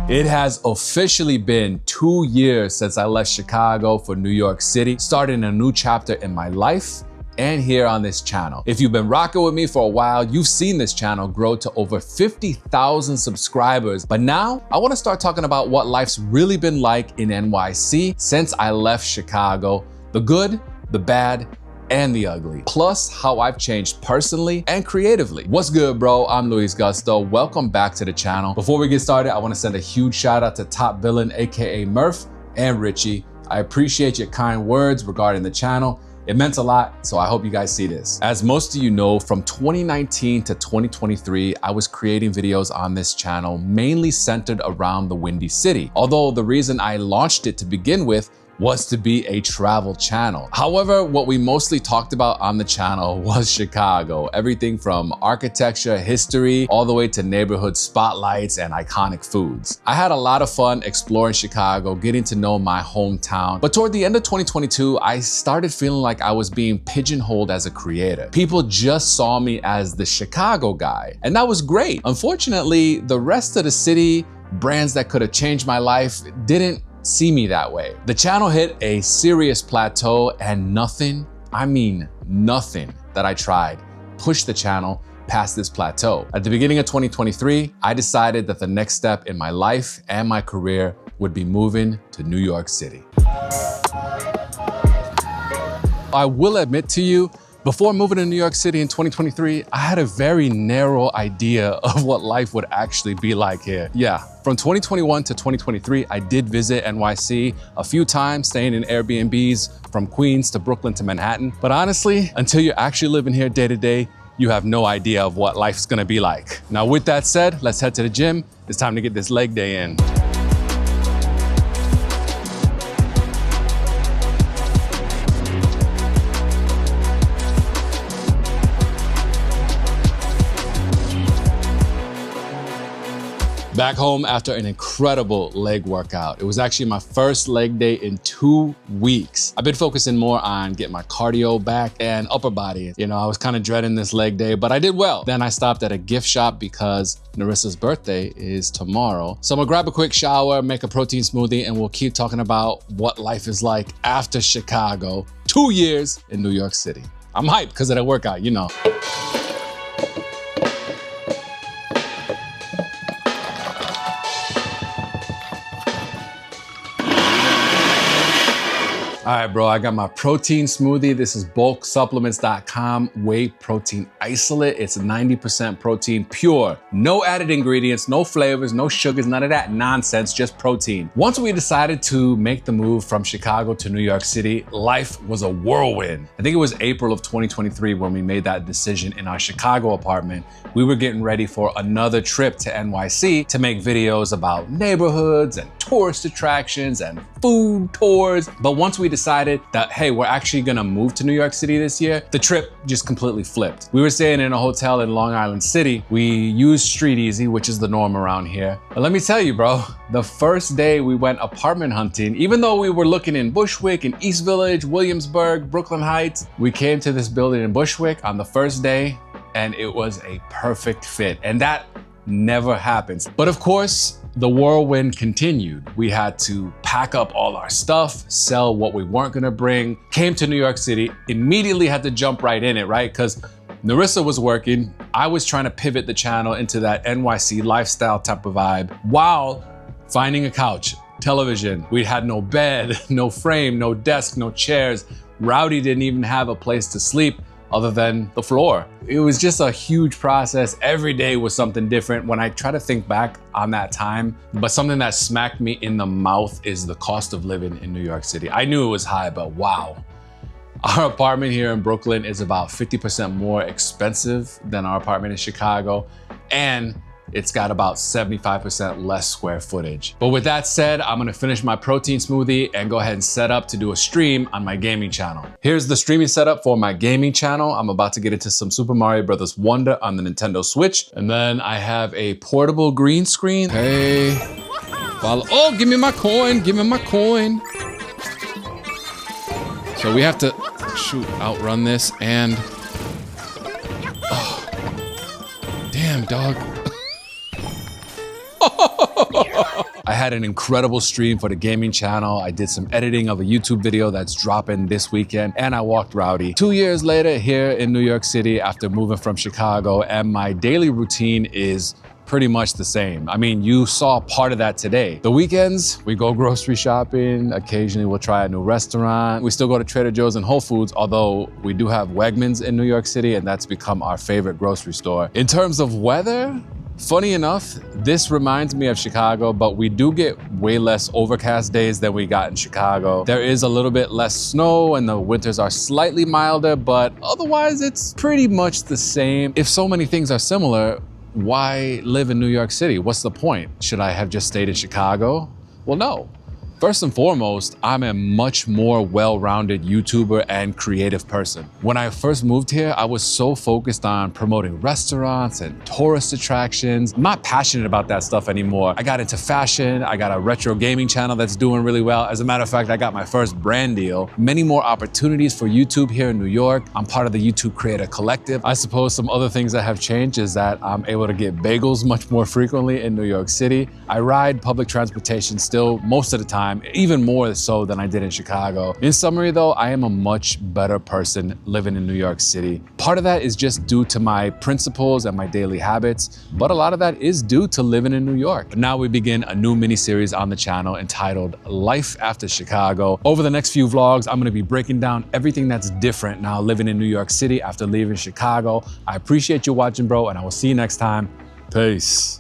It has officially been 2 years since I left Chicago for New York City, starting a new chapter in my life and here on this channel. If you've been rocking with me for a while, you've seen this channel grow to over 50,000 subscribers. But now I want to start talking about what life's really been like in NYC since I left Chicago, the good, the bad, and the ugly, plus how I've changed personally and creatively. What's good, bro? I'm Luis Gusto. Welcome back to the channel. Before we get started, I want to send a huge shout out to Top Villain, aka Murph, and Richie. I appreciate your kind words regarding the channel. It meant a lot, so I hope you guys see this. As most of you know, from 2019 to 2023, I was creating videos on this channel, mainly centered around the Windy City. Although the reason I launched it to begin with was to be a travel channel. However, what we mostly talked about on the channel was Chicago. Everything from architecture, history, all the way to neighborhood spotlights and iconic foods. I had a lot of fun exploring Chicago, getting to know my hometown. But toward the end of 2022, I started feeling like I was being pigeonholed as a creator. People just saw me as the Chicago guy, and that was great. Unfortunately, the rest of the city, brands that could have changed my life, didn't see me that way. The channel hit a serious plateau, and nothing, I mean nothing that I tried pushed the channel past this plateau. At the beginning of 2023, I decided that the next step in my life and my career would be moving to New York City. I will admit to you, before moving to New York City in 2023, I had a very narrow idea of what life would actually be like here. Yeah, from 2021 to 2023, I did visit NYC a few times, staying in Airbnbs from Queens to Brooklyn to Manhattan. But honestly, until you're actually living here day to day, you have no idea of what life's gonna be like. Now, with that said, let's head to the gym. It's time to get this leg day in. Back home after an incredible leg workout. It was actually my first leg day in 2 weeks. I've been focusing more on getting my cardio back and upper body. You know, I was kind of dreading this leg day, but I did well. Then I stopped at a gift shop because Narissa's birthday is tomorrow. So I'm gonna grab a quick shower, make a protein smoothie, and we'll keep talking about what life is like after Chicago. 2 years in New York City. I'm hyped because of that workout, you know. All right, bro, I got my protein smoothie. This is bulksupplements.com whey protein isolate. It's 90% protein, pure, no added ingredients, no flavors, no sugars, none of that nonsense, just protein. Once we decided to make the move from Chicago to New York City, life was a whirlwind. I think it was April of 2023 when we made that decision in our Chicago apartment. We were getting ready for another trip to NYC to make videos about neighborhoods and tourist attractions and food tours. But once we decided that, hey, we're actually gonna move to New York City this year, the trip just completely flipped. We were staying in a hotel in Long Island City. We used Street Easy, which is the norm around here. But let me tell you, bro, the first day we went apartment hunting, even though we were looking in Bushwick and East Village, Williamsburg, Brooklyn Heights, we came to this building in Bushwick on the first day, and it was a perfect fit. And that never happens. But of course, the whirlwind continued. We had to pack up all our stuff, sell what we weren't gonna bring, came to New York City, immediately had to jump right in it, right? Because Narissa was working. I was trying to pivot the channel into that NYC lifestyle type of vibe while finding a couch, television. We had no bed, no frame, no desk, no chairs. Rowdy didn't even have a place to sleep other than the floor. It was just a huge process. Every day was something different. When I try to think back on that time, but something that smacked me in the mouth is the cost of living in New York City. I knew it was high, but wow. Our apartment here in Brooklyn is about 50% more expensive than our apartment in Chicago, and it's got about 75% less square footage. But with that said, I'm gonna finish my protein smoothie and go ahead and set up to do a stream on my gaming channel. Here's the streaming setup for my gaming channel. I'm about to get into some Super Mario Bros. Wonder on the Nintendo Switch. And then I have a portable green screen. Hey, follow. Oh, give me my coin, give me my coin. So we have to, outrun this and, oh, damn dog. I had an incredible stream for the gaming channel. I did some editing of a YouTube video that's dropping this weekend, and I walked rowdy. 2 years later here in New York City after moving from Chicago, and my daily routine is pretty much the same. I mean, you saw part of that today. The weekends, we go grocery shopping. Occasionally we'll try a new restaurant. We still go to Trader Joe's and Whole Foods, although we do have Wegmans in New York City, and that's become our favorite grocery store. In terms of weather, funny enough, this reminds me of Chicago, but we do get way less overcast days than we got in Chicago. There is a little bit less snow and the winters are slightly milder, but otherwise it's pretty much the same. If so many things are similar, why live in New York City? What's the point? Should I have just stayed in Chicago? Well, no. First and foremost, I'm a much more well-rounded YouTuber and creative person. When I first moved here, I was so focused on promoting restaurants and tourist attractions. I'm not passionate about that stuff anymore. I got into fashion. I got a retro gaming channel that's doing really well. As a matter of fact, I got my first brand deal. Many more opportunities for YouTube here in New York. I'm part of the YouTube Creator Collective. I suppose some other things that have changed is that I'm able to get bagels much more frequently in New York City. I ride public transportation still most of the time, even more so than I did in Chicago. In summary though, I am a much better person living in New York City. Part of that is just due to my principles and my daily habits, but a lot of that is due to living in New York. Now we begin a new mini-series on the channel entitled Life After Chicago. Over the next few vlogs, I'm gonna be breaking down everything that's different now living in New York City after leaving Chicago. I appreciate you watching, bro, and I will see you next time. Peace.